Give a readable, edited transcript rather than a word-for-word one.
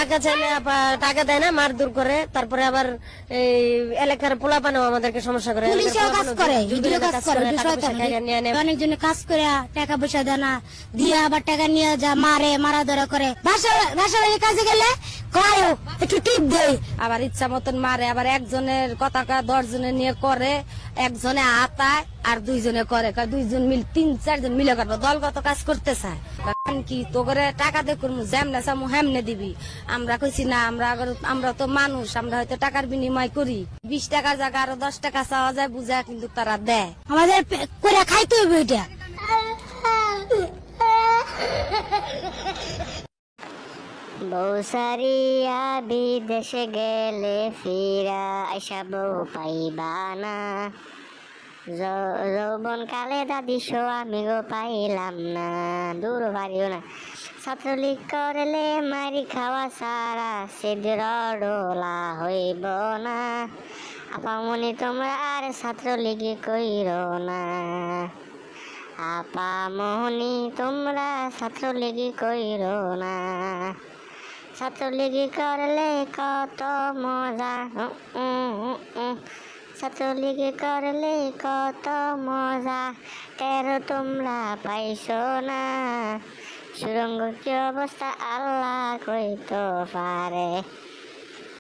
টাকা চাইলে টাকা দেয় না, মারধর করে। তারপরে আবার এই এলাকার পোলাপানও আমাদেরকে সমস্যা করে, অনেকজনে কাজ করে টাকা পয়সা দেয় না, দিয়ে আবার টাকা নিয়ে যা মারে, মারা ধরা করে। বাসা কাজে গেলে একটু টিপ দেয়, আবার ইচ্ছা মতন মারে। আবার একজনের কথা 10 জনের নিয়ে করে, একজনে হাতায় আর 2 জনে করে, 2 জন মিল 3-4 জন মিলে করবো। দলগত কাজ করতে চায় কি তো করে টাকা দিয়ে করবো, যেমনে চামু হেমনে দিবি। আমরা কইছি না, আমরা তো মানুষ, আমরা হয়তো টাকার বিনিময় করি। 20 টাকার জায়গা আরো 10 টাকা চাওয়া যায় বুঝা, কিন্তু তারা দেয়। আমাদের করে খাইতে হবে এটা। বউ সারিয়া বিদেশে গেলে ফিরা আইসা বউ পাইবা না। যৌবন কালে দাদি শো আমি গো পাইলাম না। দূর ভারিও না। ছাত্রলীগ করলে মারি খাওয়া সারা সিদ্র ডোলা হইব না। আপামনি তোমরা আর ছাত্রলীগ কইর না। আপামনি তোমরা ছাত্রলীগ কইর না। ছাত্রলীগ করলে কত মজা, ছাত্রলীগ করলে কত মজা, তেরো তোমরা পাইছো না। সুরঙ্গ কি অবস্থা আল্লাহ কইতো পারে।